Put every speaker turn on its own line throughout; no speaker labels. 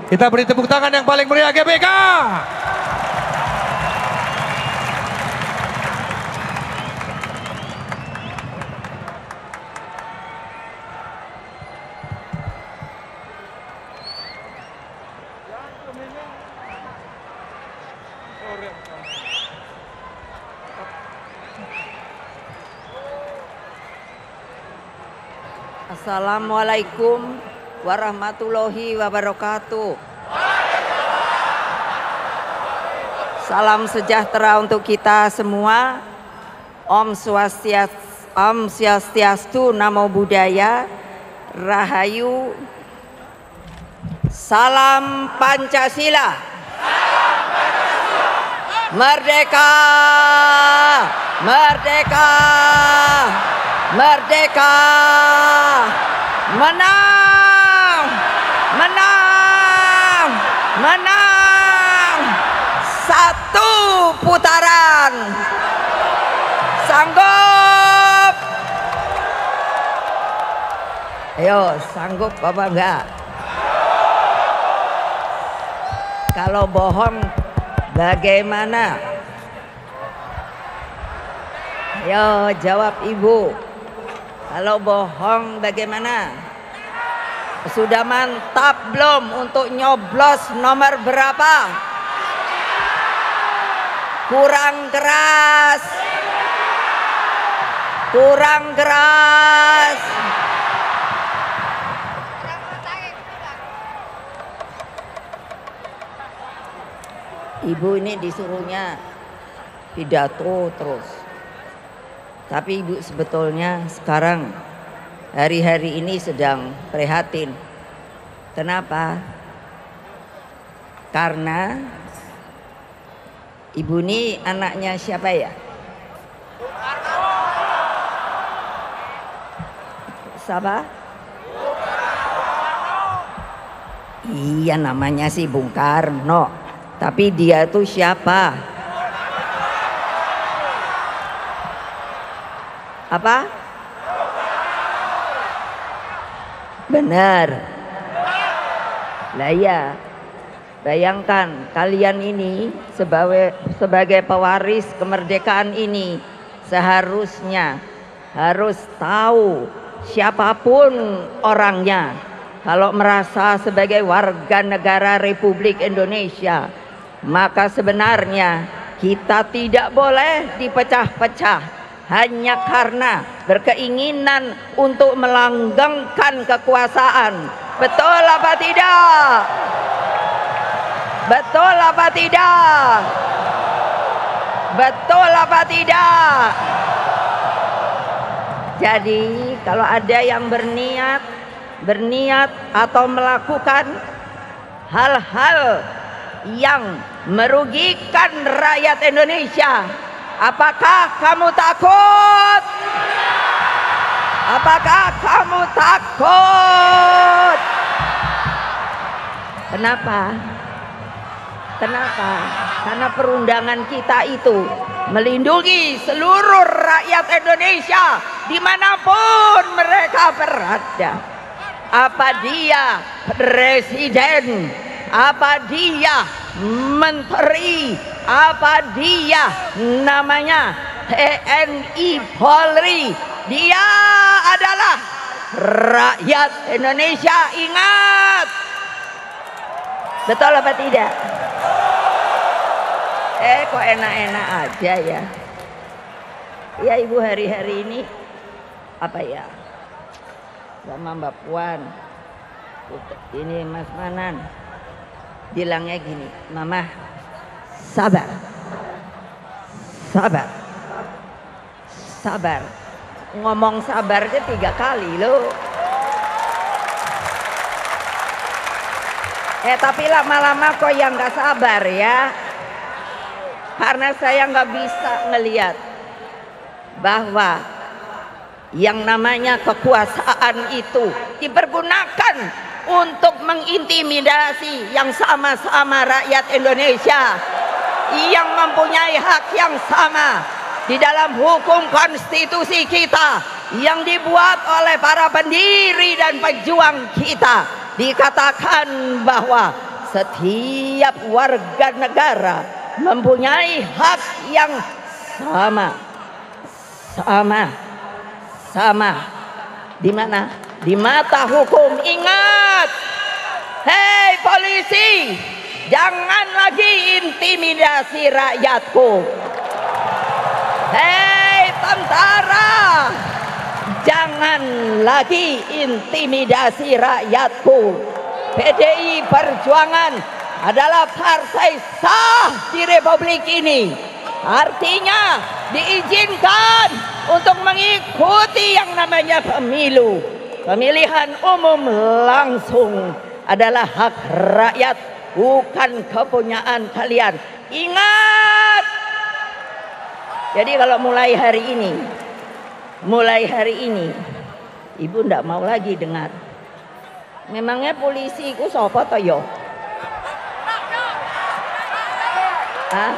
Kita beri tepuk tangan yang paling meriah GBK.
Assalamualaikum warahmatullahi wabarakatuh. Salam sejahtera untuk kita semua. Om Swastiastu, Namo Buddhaya, Rahayu, Salam Pancasila. Merdeka, merdeka, merdeka, menang, menang, menang. Satu putaran. Sanggup? Ayo, sanggup apa enggak? Kalau bohong bagaimana? Ayo jawab ibu. Kalau bohong bagaimana? Sudah mantap belum untuk nyoblos nomor berapa? Kurang keras. Kurang keras. Ibu ini disuruhnya pidato terus. Tapi ibu sebetulnya sekarang hari-hari ini sedang prihatin. Kenapa? Karena ibu ini anaknya siapa ya? Siapa? Iya, namanya sih Bung Karno. Tapi dia tuh siapa? Apa? Benar. Lah ya, bayangkan kalian ini sebagai pewaris kemerdekaan ini seharusnya harus tahu siapapun orangnya. Kalau merasa sebagai warga negara Republik Indonesia, maka sebenarnya kita tidak boleh dipecah-pecah hanya karena berkeinginan untuk melanggengkan kekuasaan. Betul apa tidak? Betul apa tidak? Betul apa tidak? Jadi kalau ada yang berniat atau melakukan hal-hal yang merugikan rakyat Indonesia, apakah kamu takut? Apakah kamu takut? Kenapa? Kenapa? Karena perundangan kita itu melindungi seluruh rakyat Indonesia dimanapun mereka berada. Apa dia presiden, apa dia menteri, apa dia namanya TNI Polri, dia adalah rakyat Indonesia. Ingat, betul apa tidak? Kok enak-enak aja ya. Ya ibu, hari-hari ini apa ya, sama Mbak Puan ini Mas Manan bilangnya gini, Mama sabar, sabar, sabar. Ngomong sabarnya 3 kali loh. Tapi lama-lama kok yang gak sabar ya. Karena saya nggak bisa ngelihat bahwa yang namanya kekuasaan itu dipergunakan untuk mengintimidasi yang sama-sama rakyat Indonesia yang mempunyai hak yang sama di dalam hukum konstitusi kita yang dibuat oleh para pendiri dan pejuang kita. Dikatakan bahwa setiap warga negara mempunyai hak yang sama. Di mana? Di mata hukum. Ingat, hei polisi, jangan lagi intimidasi rakyatku. Hei tentara, jangan lagi intimidasi rakyatku. PDI Perjuangan adalah partai sah di Republik ini. Artinya diizinkan untuk mengikuti yang namanya pemilu. Pemilihan umum langsung adalah hak rakyat, bukan kepunyaan kalian. Ingat. Jadi kalau mulai hari ini, ibu ndak mau lagi dengar. Memangnya polisi ku sapa to yo? Hah?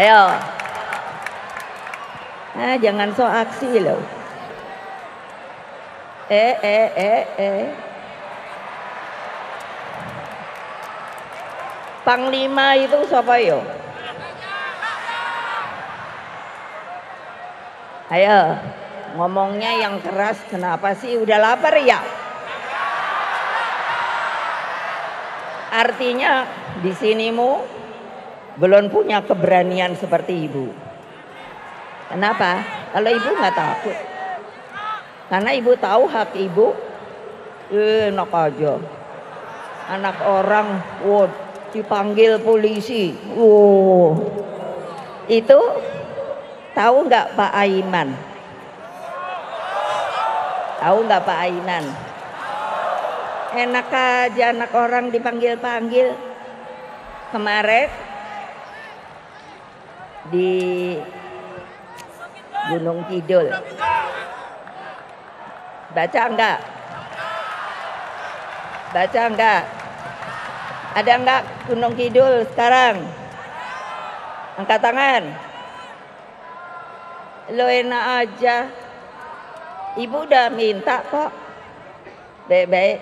Ayo. Jangan so aksi loh. Panglima itu siapa yo? Ayo, ngomongnya yang keras, kenapa sih? Udah lapar ya? Artinya di sinimu belum punya keberanian seperti ibu. Kenapa? Kalau ibu nggak takut, karena ibu tahu hak ibu. Enak aja, anak orang, dipanggil polisi. Itu tahu nggak Pak Aiman? Tahu nggak Pak Aiman? Enak aja anak orang dipanggil-panggil. Kemarin di Gunung Kidul, baca enggak? Baca enggak? Ada enggak Gunung Kidul sekarang? Angkat tangan. Lo enak aja, ibu udah minta kok. Baik-baik,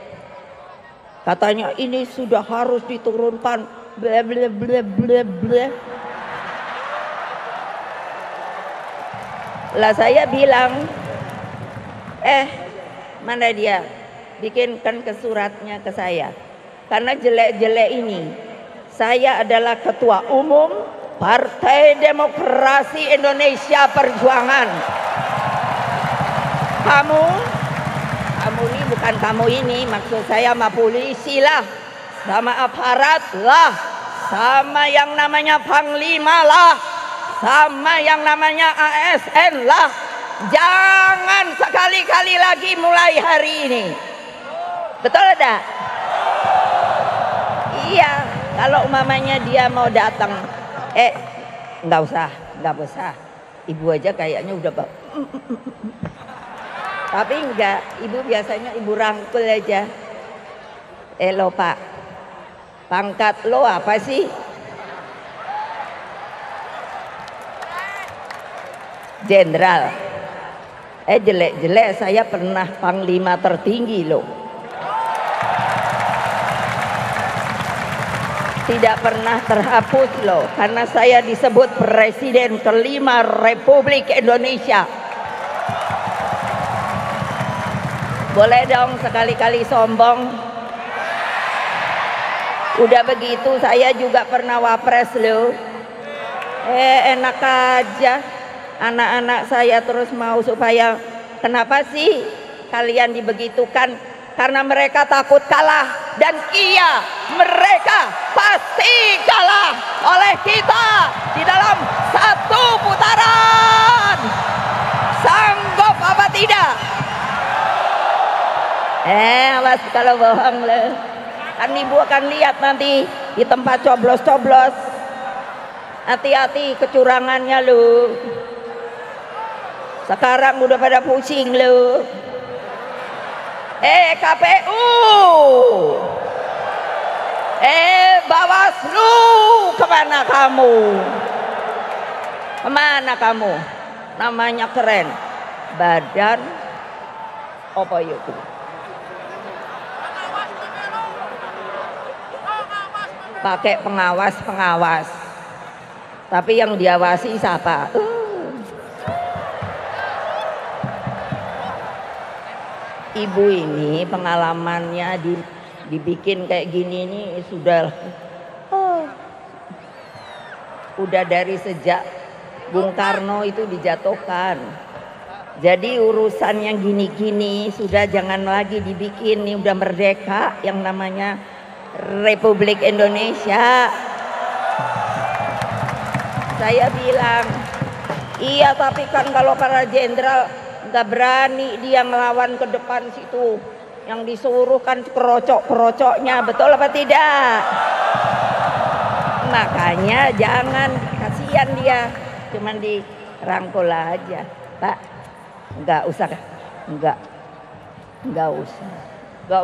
katanya ini sudah harus diturunkan, bla bla bla bla bla. Lah saya bilang, mana dia? Bikinkan ke suratnya ke saya. Karena jelek-jelek ini, saya adalah ketua umum Partai Demokrasi Indonesia Perjuangan. Kamu ini bukan kamu ini, maksud saya sama polisi lah, sama aparat lah, sama yang namanya panglima lah, sama yang namanya ASN lah. Jangan sekali-kali lagi mulai hari ini. Betul ada? Iya, kalau mamanya dia mau datang, nggak usah. Ibu aja kayaknya udah tapi enggak, ibu biasanya ibu rangkul aja. Lo Pak, pangkat lo apa sih? Jenderal. Jelek-jelek saya pernah panglima tertinggi loh. Tidak pernah terhapus loh, karena saya disebut Presiden kelima Republik Indonesia. Boleh dong sekali-kali sombong. Udah begitu saya juga pernah wapres loh. Enak aja, anak-anak saya terus mau supaya, kenapa sih kalian dibegitukan? Karena mereka takut kalah, dan iya, mereka pasti kalah oleh kita di dalam satu putaran. Sanggup apa tidak? Awas kalau bohong loh. Kan ibu akan lihat nanti di tempat coblos-coblos. Hati-hati kecurangannya loh. Sekarang udah pada pusing loh. KPU, Bawaslu, kemana kamu? Kemana kamu? Namanya keren, Badan apa itu? pakai pengawas-pengawas. Tapi yang diawasi siapa? Ibu ini pengalamannya dibikin kayak gini nih udah dari sejak Bung Karno itu dijatuhkan. Jadi urusan yang gini-gini sudah jangan lagi dibikin, nih udah merdeka yang namanya Republik Indonesia. Saya bilang, iya tapi kan kalau para jenderal nggak berani dia ngelawan ke depan situ, yang disuruh kan kerocok-kerocoknya, betul apa tidak? Makanya jangan, kasihan dia, cuman dirangkul aja, Pak. Nggak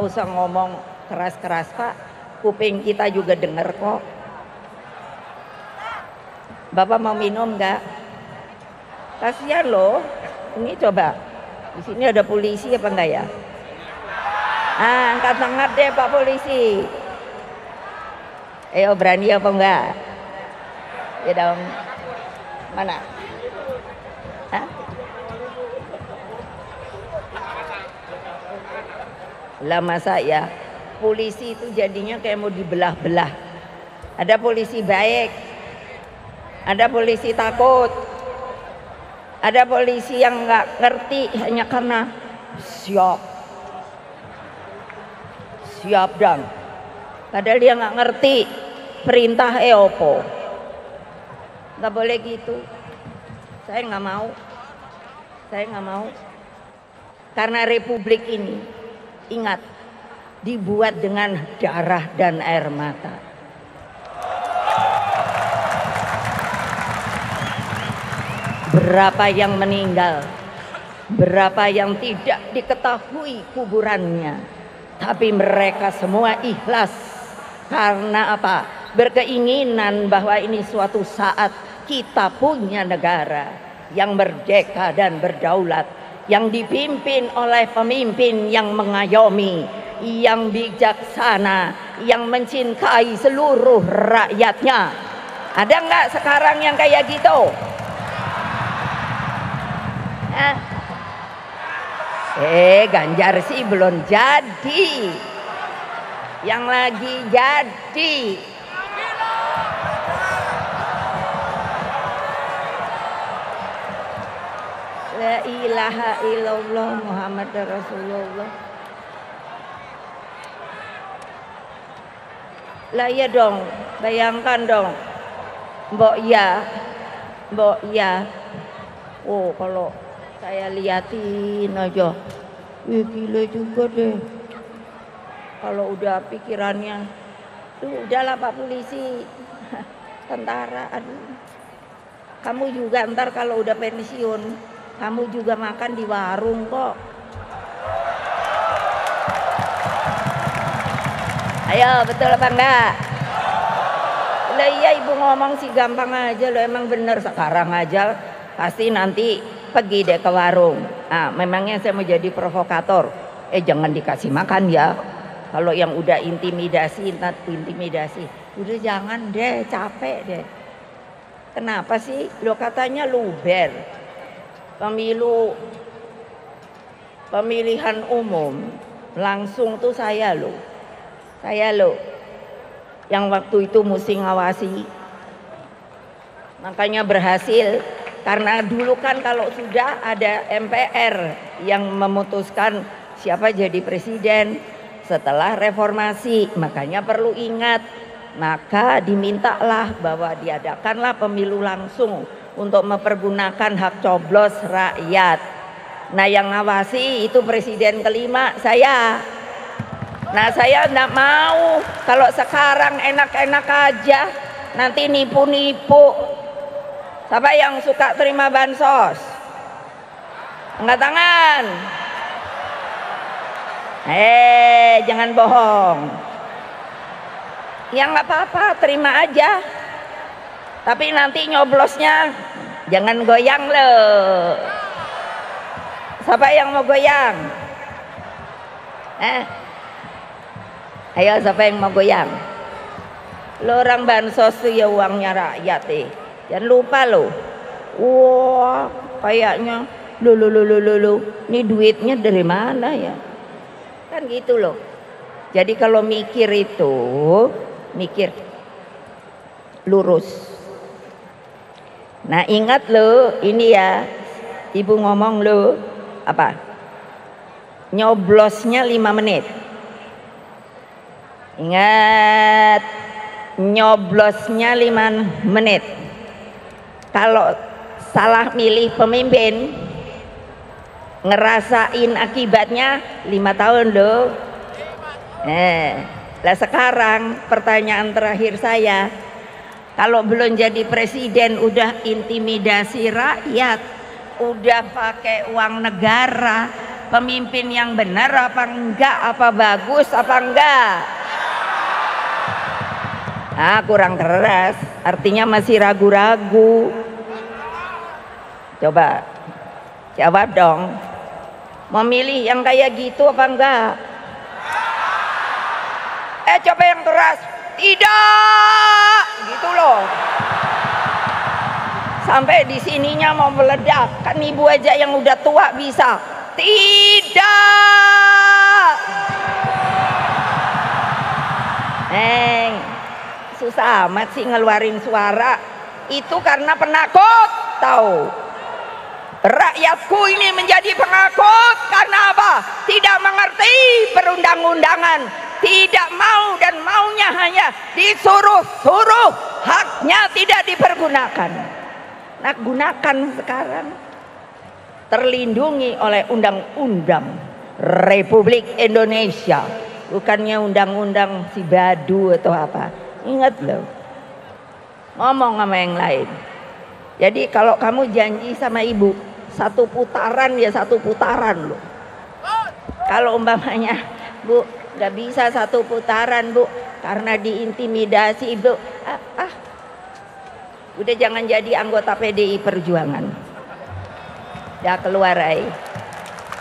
usah ngomong keras-keras, Pak. Kuping kita juga denger kok. Bapak mau minum nggak? Kasihan loh. Ini coba, di sini ada polisi apa enggak ya? Angkat tangan deh Pak Polisi. Ayo, berani apa enggak? Ya dong. Mana? Hah? Lah masa ya polisi itu jadinya kayak mau dibelah-belah. Ada polisi baik, ada polisi takut, ada polisi yang nggak ngerti hanya karena siap dan padahal dia nggak ngerti perintah opo. Nggak boleh gitu. Saya nggak mau karena republik ini, ingat, dibuat dengan darah dan air mata. Berapa yang meninggal, berapa yang tidak diketahui kuburannya, tapi mereka semua ikhlas. Karena apa? Berkeinginan bahwa ini suatu saat kita punya negara yang merdeka dan berdaulat, yang dipimpin oleh pemimpin yang mengayomi, yang bijaksana, yang mencintai seluruh rakyatnya. Ada nggak sekarang yang kayak gitu? Ganjar sih belum jadi, yang lagi jadi. La ilaha illallah Muhammad Rasulullah. Lah ya dong, bayangkan dong, Mbok ya. Oh, kalau saya liatin aja, gila juga deh. Kalau udah pikirannya, tuh udahlah Pak Polisi, tentara, aduh. Kamu juga ntar kalau udah pensiun, kamu juga makan di warung kok. Ayo, betul apa enggak? Lah iya, ibu ngomong sih gampang aja loh, emang bener. Sekarang aja pasti nanti pergi deh ke warung. Memangnya saya mau jadi provokator? Jangan dikasih makan ya. Kalau yang udah intimidasi, udah jangan deh, capek deh. Kenapa sih? Lo katanya luber. Pemilihan umum langsung tuh saya loh yang waktu itu mesti ngawasi, makanya berhasil. Karena dulu kan kalau sudah ada MPR yang memutuskan siapa jadi presiden setelah reformasi, makanya perlu ingat, maka dimintalah bahwa diadakanlah pemilu langsung untuk mempergunakan hak coblos rakyat. Nah, yang ngawasi itu presiden kelima saya. Nah, saya enggak mau kalau sekarang enak-enak aja, nanti nipu-nipu. Siapa yang suka terima bansos? Angkat tangan. Jangan bohong. Ya nggak apa-apa, terima aja. Tapi nanti nyoblosnya jangan goyang loh. Siapa yang mau goyang? Ayo, siapa yang mau goyang? Lo orang bansos tuh ya uangnya rakyat jangan lupa lo. Wah kayaknya lo ini duitnya dari mana ya, kan gitu loh. Jadi kalau mikir itu mikir lurus. Nah ingat lo ini ya, ibu ngomong lo apa, nyoblosnya 5 menit. Ingat, nyoblosnya 5 menit. Kalau salah milih pemimpin, ngerasain akibatnya 5 tahun loh. Lah sekarang pertanyaan terakhir saya, kalau belum jadi presiden udah intimidasi rakyat, udah pakai uang negara, pemimpin yang benar apa enggak, apa bagus apa enggak? Ah kurang keras, artinya masih ragu-ragu. Coba jawab dong, mau milih yang kayak gitu apa enggak? Coba yang keras, tidak, gitu loh. Sampai di sininya mau meledak, kan ibu aja yang udah tua bisa. Tidak. Susah amat sih ngeluarin suara. Itu karena penakut, tahu. Rakyatku ini menjadi penakut karena apa? Tidak mengerti perundang-undangan, tidak mau dan maunya hanya disuruh-suruh, haknya tidak dipergunakan. Nah gunakan sekarang, terlindungi oleh Undang-Undang Republik Indonesia, bukannya undang-undang si Badu atau apa. Ingat loh, ngomong sama yang lain. Jadi kalau kamu janji sama ibu 1 putaran ya 1 putaran loh. Kalau umpamanya Bu nggak bisa 1 putaran Bu karena diintimidasi ibu, udah jangan jadi anggota PDI Perjuangan, udah keluar aja.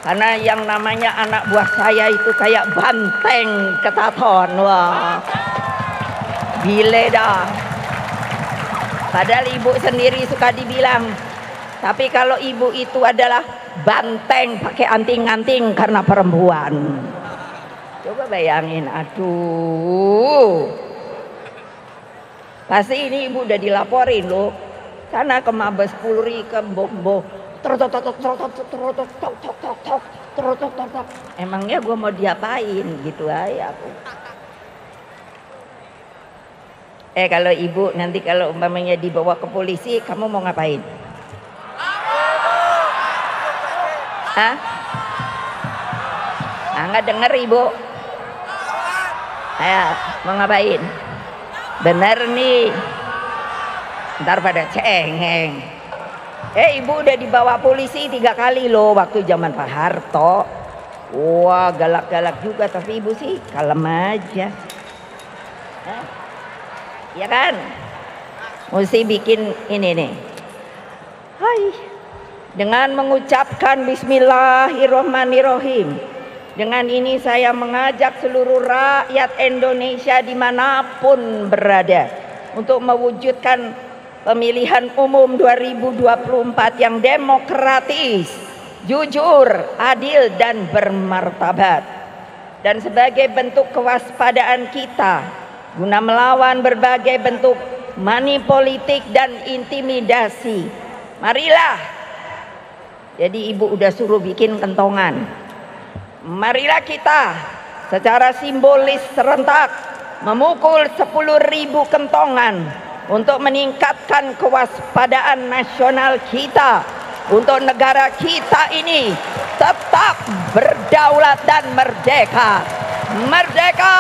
Karena yang namanya anak buah saya itu kayak banteng ketaton, wah gile dah. Padahal ibu sendiri suka dibilang, tapi kalau ibu itu adalah banteng pakai anting-anting karena perempuan. Coba bayangin, aduh. Pasti ini ibu udah dilaporin loh. Sana ke Mabes Polri, ke Bombo. Emangnya gue mau diapain gitu aja aku. Kalau ibu nanti kalau umpamanya dibawa ke polisi, kamu mau ngapain? Hah? Nggak denger ibu. Ayo, mau ngapain? Bener nih. Ntar pada cengeng. Ibu udah dibawa polisi 3 kali loh waktu zaman Pak Harto. Wah galak-galak juga, tapi ibu sih kalem aja. Ya kan? Mesti bikin ini nih. Hai. Dengan mengucapkan Bismillahirrahmanirrahim. Dengan ini saya mengajak seluruh rakyat Indonesia dimanapun berada untuk mewujudkan pemilihan umum 2024 yang demokratis, jujur, adil, dan bermartabat. Dan sebagai bentuk kewaspadaan kita guna melawan berbagai bentuk money politik dan intimidasi, marilah, jadi ibu udah suruh bikin kentongan, marilah kita secara simbolis serentak memukul 10.000 kentongan untuk meningkatkan kewaspadaan nasional kita, untuk negara kita ini tetap berdaulat dan merdeka. Merdeka!